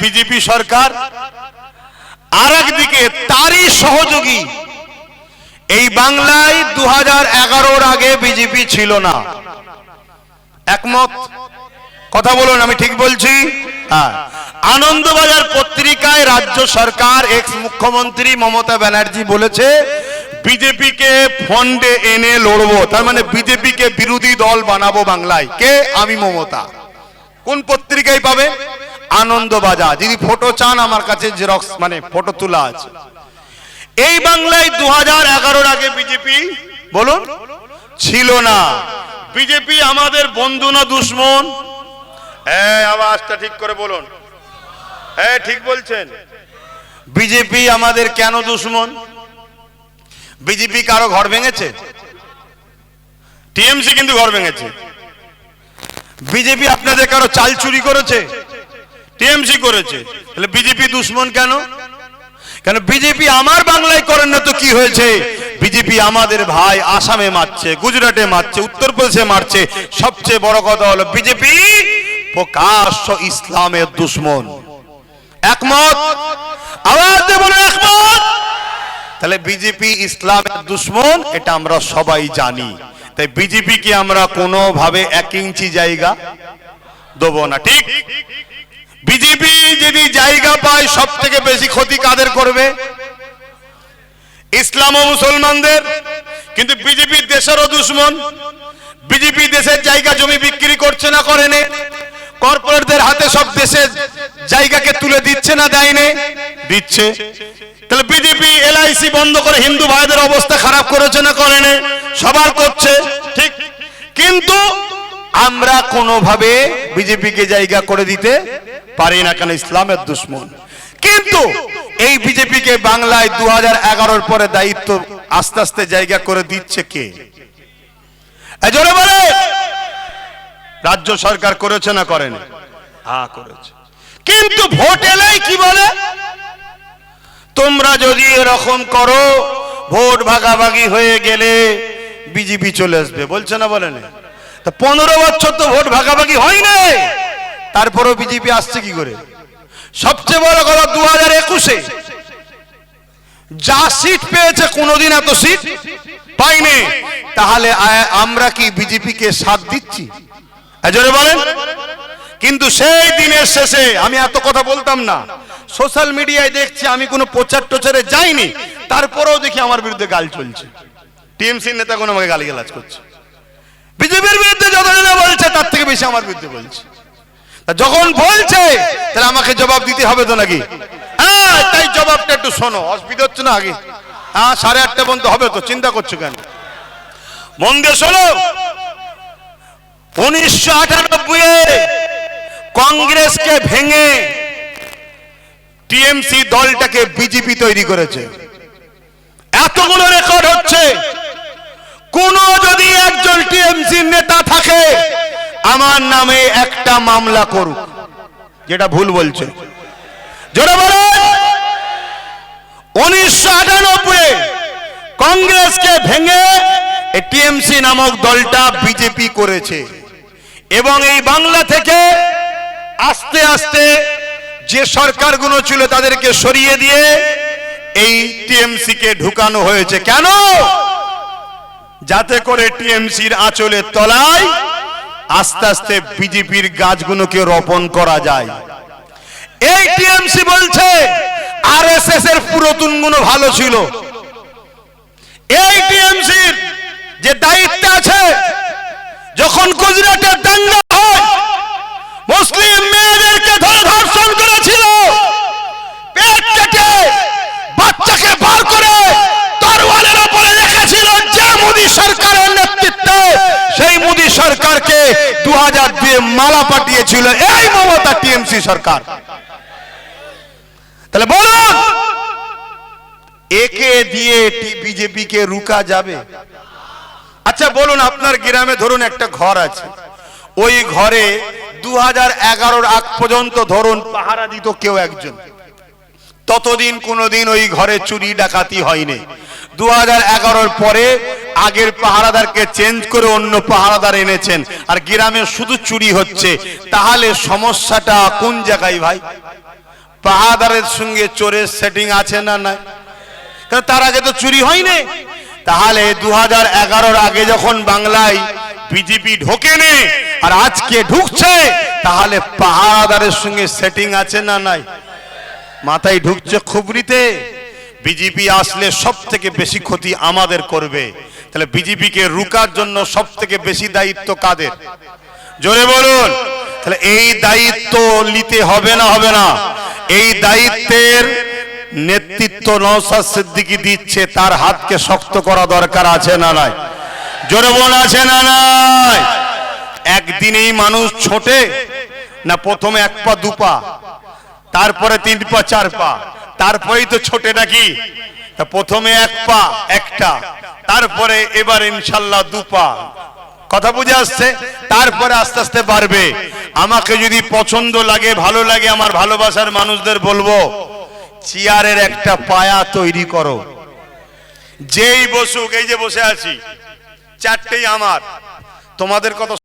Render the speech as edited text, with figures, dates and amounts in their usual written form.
BJP সরকার, আর একদিকে তারই সহযোগী। এই বাংলায় 2011-র আগে বিজেপি ছিল না, একমত? কথা বলুন, আমি ঠিক বলছি? হ্যাঁ। আনন্দবাজার পত্রিকায় রাজ্য সরকার এক্স মুখ্যমন্ত্রী মমতা ব্যানার্জি বলেছে বিজেপিকে ফন্ডে এনে লড়বো, তার মানে বিজেপিকে বিরোধী দল বানাবো বাংলায়। কে? আমি মমতা। কোন পত্রিকায় পাবে? আনন্দবাজার। যদি ফটো চান আমার কাছে জেরক্স মানে ফটো তোলা আছে। এই বাংলায় 2011-র আগে বিজেপি বলুন ছিল না। বিজেপি আমাদের বন্ধু না দুশ্মন? আওয়াজটা ঠিক করে বলুন। ঠিক বলছেন? বিজেপি আমাদের কেন দুশ্মন? বিজেপি কারো ঘর ভেঙেছে? টিএমসি কিন্তু ঘর ভেঙেছে। বিজেপি আপনাদের কারো চাল চুরি করেছে? টিএমসি করেছে। তাহলে বিজেপি দুশ্মন কেন? কেন বিজেপি আমার বাংলায় করেন না তো কি হয়েছে? বিজেপি আমাদের ভাই আসামে মারছে, গুজরাটে মারছে, উত্তরপ্রদেশে মারছে। সবচেয়ে বড় কথা হলো বিজেপি প্রকাশ্য ইসলামের দুশ্মন। একমত? আওয়াজ দিয়ে বলুন একমত। তাহলে বিজেপি ইসলামের দুশ্মন, এটা আমরা সবাই জানি। তাই বিজেপিকে আমরা কোনোভাবে 1 ইঞ্চি জায়গা দেব না, ঠিক? বিজেপি যদি জায়গা পায় সব থেকে বেশি ক্ষতি কাদের করবে? ইসলাম ও মুসলমানদের। কিন্তু বিজেপি দেশেরও দুশ্মন। বিজেপি দেশের জায়গা জমি বিক্রি করছে না করেনি? কর্পোরেটদের হাতে সব দেশের জায়গাকে তুলে দিচ্ছে না দেয়নি? দিচ্ছে। তাহলে বিজেপি এলআইসি বন্ধ করে হিন্দু ভাইদের অবস্থা খারাপ করেছে না করেনি? সবার করছে, ঠিক? কিন্তু আমরা কোনোভাবে বিজেপিকে জায়গা করে দিতে পারি না, কেন ইসলামের দুশ্মন। কিন্তু এই বিজেপিকে বাংলায় 2011-র পরে দায়িত্ব আস্তে আস্তে জায়গা করে দিচ্ছে কে? জোরে বলে। রাজ্য সরকার করেছে না করেনি? হ্যাঁ করেছে। কিন্তু ভোট এলেই কি বলে? তোমরা যদি এরকম করো, ভোট ভাগাভাগি হয়ে গেলে বিজেপি চলে আসবে। বলছে না বলেন? তা 15 বছর তো ভোট ভাগাভাগি হয় না, তারপরেও বিজেপি আসছে কি করে? সবচেয়ে বড় কথা 2021-এ যা সিট পেয়েছে কোনোদিন এত সিট পাইনি। তাহলে আমরা কি বিজেপিকে সাথ দিচ্ছি? জোরে বলেন। কিন্তু সেই দিনের শেষে আমি এত কথা বলতাম না, সোশ্যাল মিডিয়ায় দেখছি, আমি কোনো প্রচার টোচারে যাইনি, তারপরেও দেখি আমার বিরুদ্ধে গাল চলছে। টিএমসির নেতাগুলো আমাকে গালিগালাজ করছে। বিজেপির বিরুদ্ধে যতজনা বলছে তার থেকে বেশি আমার বিরুদ্ধে বলছে। যখন বলছে তাহলে আমাকে জবাব দিতে হবে তো নাকি? তাই জবাবটা একটু শোনো। অসুবিধা হচ্ছে না? আগে 8:30 পর্যন্ত হবে তো, চিন্তা করছো কেন? মন দিয়ে শোনো। 1998-এ কংগ্রেসকে ভেঙে টিএমসি দলটাকে বিজেপি তৈরি করেছে। এতগুলো রেকর্ড হচ্ছে। কোন যদি একজন টিএমসি নেতা থাকে আমার নামে একটা মামলা করুক, যেটা ভুল বলছে। জোরে বলো। 1998-এ কংগ্রেসকে ভেঙে টিএমসি নামক দলটা বিজেপি করেছে, এবং এই বাংলা থেকে আস্তে আস্তে যে সরকারগুলো ছিল তাদেরকে সরিয়ে দিয়ে এই টিএমসি কে ঢুকানো হয়েছে। কেন? যাতে করে টিএমসির আঁচলের তলায় আস্তে আস্তে বিজেপির গাছগুলোকে রোপণ করা যায়। এই টিএমসি বলছে আরএসএস এর পুরাতন গুলো ভালো ছিল। এই টিএমসির যে দায়িত্ব আছে, যখন গুজরাটের দাঙ্গা হয় মুসলিম মেয়েদেরকে ধরে ধর্ষণ করেছিল, পেট কেটে বাচ্চাকে বার করে তরোয়ালের উপরে রেখেছিল যে মোদী সরকারের নেতৃত্বে, সেই মোদী সরকারকে 2002-এ মালা পাঠিয়েছিল এই মমতা টিএমসি সরকার। তাহলে বলুন, একে দিয়ে বিজেপি কে রুকা যাবে? আচ্ছা বলুন, আপনার গ্রামে ধরুন একটা ঘর আছে, ওই ঘরে 2011-র আগ পর্যন্ত ধরুন পাহারা দিত কেউ একজন, ততদিন কোনোদিন ওই ঘরে চুরি ডাকাতি হয়নি। 2011-র পরে আগের পাহারাদারকে চেঞ্জ করে অন্য পাহারাদার এনেছেন, আর গ্রামে শুধু চুরি হচ্ছে। তাহলে সমস্যাটা কোন জায়গায় ভাই? পাহাদারের সঙ্গে চোরের সেটিং আছে না নাই? কারণ তার আগে তো চুরি হয়নি। তাহলে 2011-র আগে যখন বাংলায় বিজেপি ঢোকেনি আর আজকে ঢুকছে, তাহলে পাহাদারের সঙ্গে সেটিং আছে না নাই? মাথায় ঢুকছে খুবরিতে। বিজেপি আসলে সব থেকে বেশি ক্ষতি আমাদের করবে। তাহলে বিজেপিকে রুকার জন্য সব থেকে বেশি দায়িত্ব কাদের? জোরে বলুন। তাহলে এই দায়িত্ব নিতে হবে না হবে না? এই দায়িত্বের নেতৃত্ব নওশাদ সিদ্দিকী দিচ্ছে, তার হাতকে শক্ত করা দরকার আছে না নাই? জোরে বলুন, আছে না নাই? একদিনেই মানুষ ছোটে না? প্রথমে 1 পা 2 পা, তারপরে 3 পা 4 পা, তারপরেই তো ছোটে নাকি? তা প্রথমে 1 পা একটা, তারপরে এবার ইনশাল্লাহ 2 পা। কথা বুঝে আসছে? তারপরে আস্তে আস্তে বাড়বে। আমাকে যদি পছন্দ লাগে, ভালো লাগে, আমার ভালোবাসার মানুষদের বলবো, চেয়ারের একটা পায়া তৈরি করো। যেই বসুক, এই যে বসে আছি, 4টেই আমার। তোমাদের কথা